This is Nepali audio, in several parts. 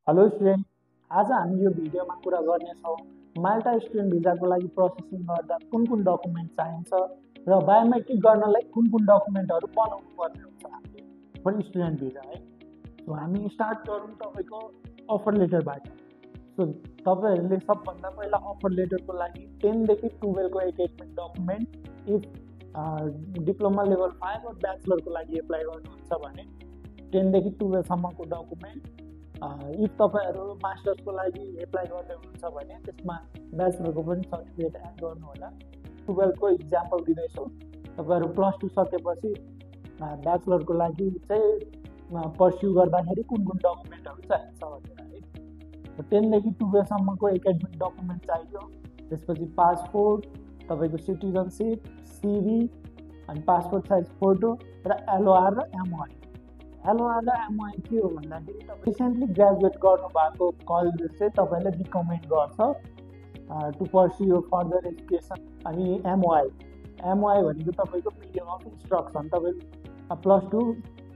हेलो स्टुडेन्ट, आज हामी यो भिडियोमा कुरा गर्नेछौँ माल्टा स्टुडेन्ट भिजाको लागि प्रोसेसिङ गर्दा कुन कुन डकुमेन्ट चाहिन्छ र बायोमेट्रिक गर्नलाई कुन कुन डकुमेन्टहरू बनाउनु पर्ने हुन्छ हामीले फर स्टुडेन्ट भिजा है। सो हामी स्टार्ट गरौँ तपाईँको अफर लेटरबाट। सो तपाईँहरूले सबभन्दा पहिला अफर लेटरको लागि 10 देखि 12 को academic document if diploma level 5 वा ब्याचलरको लागि एप्लाई गर्नुहुन्छ भने 10 देखि 12 सम्मको डकुमेन्ट। इफ तपाईँहरू मास्टर्सको लागि एप्लाई गर्दै हुनुहुन्छ भने त्यसमा ब्याचलरको पनि सर्टिफिकेट एड गर्नु होला। 12 को इक्जाम्पल दिँदैछौँ। तपाईँहरू +2 सकेपछि ब्याचलरको लागि चाहिँ पर्स्यु गर्दाखेरि कुन कुन डकुमेन्टहरू चाहिन्छ भनेर है। 10 देखि 12 सम्मको एकाडेमिक डकुमेन्ट चाहियो। त्यसपछि पासपोर्ट, तपाईँको सिटिजनसिप, सिभी अनि पासपोर्ट साइज फोटो र एलओआर र एमओआई। एलओआर र एमओआई के हो भन्दाखेरि तपाईँ रिसेन्टली ग्रेजुएट गर्नुभएको कलेजले चाहिँ तपाईँलाई रिकमेन्ड गर्छ to pursue your further education. अनि एमओआई भनेको तपाईँको मिडियम अफ इन्स्ट्रक्सन, तपाईँ +2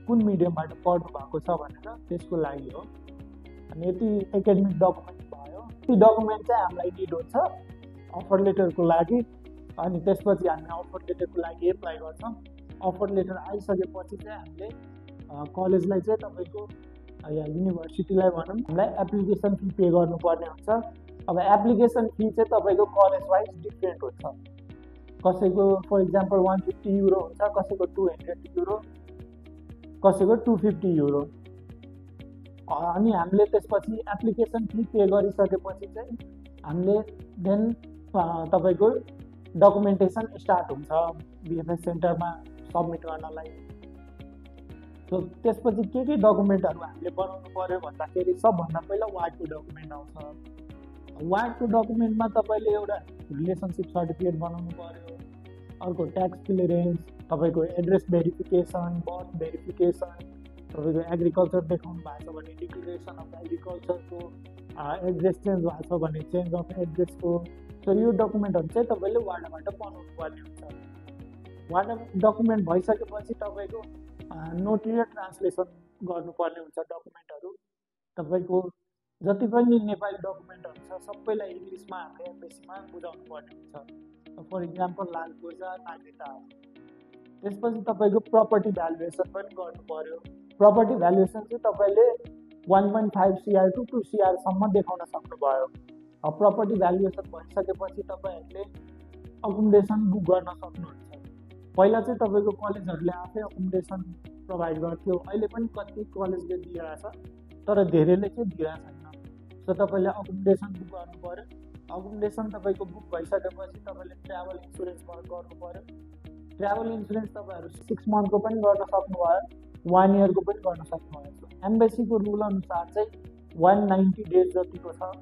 कुन मिडियमबाट पढ्नु भएको छ भनेर त्यसको लागि हो। अनि यति एकाडेमिक डकुमेन्ट भयो। ती डकुमेन्ट चाहिँ हामीलाई निड हुन्छ अफर लेटरको लागि। अनि त्यसपछि हामी अफर लेटरको लागि एप्लाई गर्छौँ। अफर लेटर आइसकेपछि चाहिँ हामीले कलेजलाई चाहिँ तपाईँको या युनिभर्सिटीलाई भनौँ हामीलाई एप्लिकेसन फी पे गर्नुपर्ने हुन्छ। अब एप्लिकेसन फी चाहिँ तपाईँको कलेज वाइज डिफ्रेन्ट हुन्छ। कसैको फर इक्जाम्पल 150 युरो हुन्छ, कसैको 200 युरो, कसैको 250 युरो। अनि हामीले त्यसपछि एप्लिकेसन फी पे गरिसकेपछि चाहिँ हामीले देन तपाईँको डकुमेन्टेसन स्टार्ट हुन्छ बिएफएस सेन्टरमा सबमिट गर्नलाई। सो त्यसपछि के डकुमेन्टहरू हामीले बनाउनु पर्यो भन्दाखेरि सबभन्दा पहिला वार्डको डकुमेन्ट आउँछ। वार्डको डकुमेन्टमा तपाईँले एउटा रिलेसनसिप सर्टिफिकेट बनाउनु पर्यो, अर्को ट्याक्स क्लियरेन्स, तपाईँको एड्रेस भेरिफिकेसन, बर्थ भेरिफिकेसन, तपाईँको एग्रिकल्चर देखाउनु भएको छ भने डिक्लेरेसन अफ एग्रिकल्चरको, एड्रेस चेन्ज भएको छ भने चेन्ज अफ एड्रेसको। सो यो डकुमेन्टहरू चाहिँ तपाईँले वार्डबाट बनाउनु पर्ने हुन्छ। वार्ड डकुमेन्ट भइसकेपछि तपाईँको नोटरी र ट्रान्सलेसन गर्नुपर्ने हुन्छ डकुमेन्टहरू। तपाईँको जति पनि नेपाली डकुमेन्टहरू छ सबैलाई इङ्ग्लिसमा हामीले एम्बेसीमा बुझाउनु पर्ने हुन्छ। फर इक्जाम्पल लाल पूर्जा, नागरिकता। त्यसपछि तपाईँको प्रपर्टी भ्यालुएसन पनि गर्नु पर्यो। प्रपर्टी भ्यालुएसन चाहिँ तपाईँले 1.5 CR to 2 CRसम्म देखाउन सक्नुभयो। अब प्रपर्टी भ्यालुएसन भइसकेपछि तपाईँहरूले अकोमोडेसन बुक गर्न सक्नुहुन्छ। पहिला चाहिँ तपाईँको कलेजहरूले आफै अकोमोडेसन प्रोभाइड गर्थ्यो, अहिले पनि कति कलेजले दिइरहेछ तर धेरैले चाहिँ दिइरहेको छैन। सो तपाईँले अकोमोडेसन बुक गर्नु पर्यो। अकोमोडेसन तपाईँको बुक भइसकेपछि तपाईँले ट्राभल इन्सुरेन्स गर्नु पर्यो। ट्राभल इन्सुरेन्स तपाईँहरू 6 मन्थको पनि गर्न सक्नुभयो, 1 इयरको पनि गर्न सक्नुभयो। एम्बेसीको रुल अनुसार चाहिँ 190 डेज जतिको छ,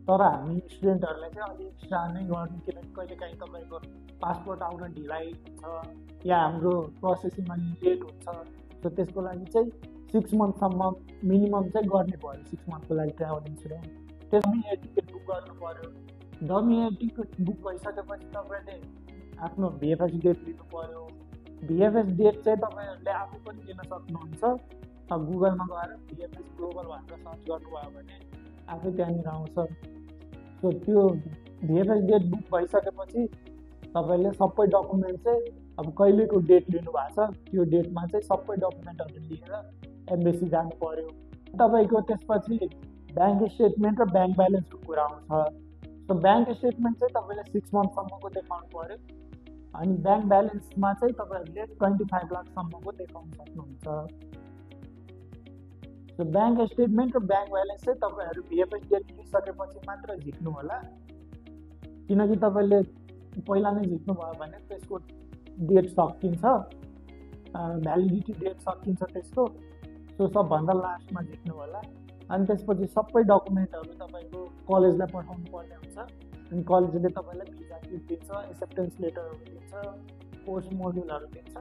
तर हामी स्टुडेन्टहरूलाई चाहिँ अलिक एक्स्ट्रा नै गर्नु, किनकि कहिलेकाहीँ तपाईँको पासपोर्ट आउन ढिलाइ हुन्छ या हाम्रो प्रोसेसिङ अलि लेट हुन्छ। सो त्यसको लागि चाहिँ 6 मन्थसम्म मिनिमम चाहिँ गर्नै पर्यो। 6 मन्थको लागि ट्राभल इन्सुरेन्स। त्यसमा एयर टिकट बुक गर्नु पर्यो। डमी एयर टिकट बुक भइसकेपछि तपाईँले आफ्नो भिएफएस डेट लिनु पर्यो। भिएफएस डेट चाहिँ तपाईँहरूले आफै पनि लिन सक्नुहुन्छ। अब गुगलमा गएर भिएफएस ग्लोबल भनेर सर्च गर्नुभयो भने आफै त्यहाँनिर आउँछ। सो त्यो भिएफएस डेट बुक भइसकेपछि तपाईँले सबै डकुमेन्ट चाहिँ अब कहिलेको डेट लिनुभएको छ त्यो डेटमा चाहिँ सबै डकुमेन्टहरू लिएर एम्बेसी जानु पर्यो। तपाईँको त्यसपछि ब्याङ्क स्टेटमेन्ट र ब्याङ्क ब्यालेन्सको कुरा आउँछ। सो ब्याङ्क स्टेटमेन्ट चाहिँ तपाईँले 6 मन्थसम्मको देखाउनु पर्यो। अनि ब्याङ्क ब्यालेन्समा चाहिँ तपाईँहरूले 25 लाखसम्मको देखाउन सक्नुहुन्छ। सो ब्याङ्क स्टेटमेन्ट र ब्याङ्क ब्यालेन्स चाहिँ तपाईँहरू भिएफएस डेट लिइसकेपछि मात्र झिक्नु होला, किनकि तपाईँले पहिला नै झिक्नुभयो भने त्यसको डेट सकिन्छ, भ्यालिडिटी डेट सकिन्छ त्यसको। सो सबभन्दा लास्टमा झिक्नु होला। अनि त्यसपछि सबै डकुमेन्टहरू तपाईँको कलेजलाई पठाउनु पर्ने हुन्छ। अनि कलेजले तपाईँलाई भिजा किट दिन्छ, एक्सेप्टेन्स लेटरहरू दिन्छ, पोस्ट मोड्युलहरू दिन्छ।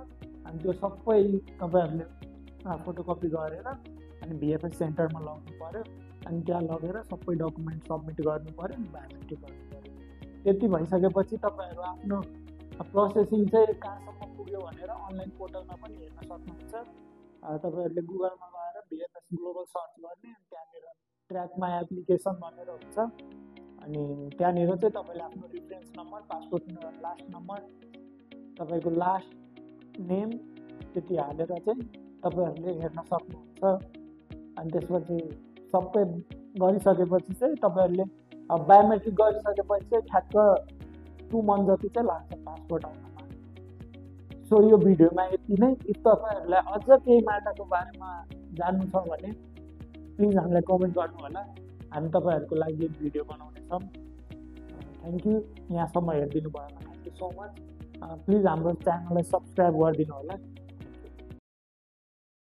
अनि त्यो सबै तपाईँहरूले फोटोकपी गरेर अनि भिएफएस सेन्टरमा लग्नु पर्यो। अनि त्यहाँ लगेर सबै डकुमेन्ट सबमिट गर्नु पर्यो अनि बायोमेट्रिक गर्नु पर्यो। त्यति भइसकेपछि तपाईँहरू आफ्नो प्रोसेसिङ चाहिँ कहाँसम्म पुग्यो भनेर अनलाइन पोर्टलमा पनि हेर्न सक्नुहुन्छ। तपाईँहरूले गुगलमा गएर बिएमएस ग्लोबल सर्च गर्ने अनि त्यहाँनिर ट्र्याक माई एप्लिकेसन भनेर हुन्छ। अनि त्यहाँनिर चाहिँ तपाईँले आफ्नो reference number, passport last number, तपाईँको लास्ट नेम त्यति हालेर चाहिँ तपाईँहरूले हेर्न सक्नुहुन्छ। अनि त्यसपछि सबै गरिसकेपछि चाहिँ तपाईँहरूले बायोमेट्रिक गरिसकेपछि चाहिँ ठ्याक्क 2 मन्थ जति चाहिँ लाग्छ पासपोर्ट आउनमा। सो यो भिडियोमा यति नै। इफ तपाईँहरूलाई अझ केही माल्टाको बारेमा जान्नु छ भने प्लिज हामीलाई कमेन्ट गर्नु होला, हामी तपाईँहरूको लागि भिडियो बनाउनेछौँ। थ्याङ्क यू, यहाँसम्म हेरिदिनु भएमा thank you so much. Please हाम्रो च्यानललाई सब्सक्राइब गरिदिनु होला।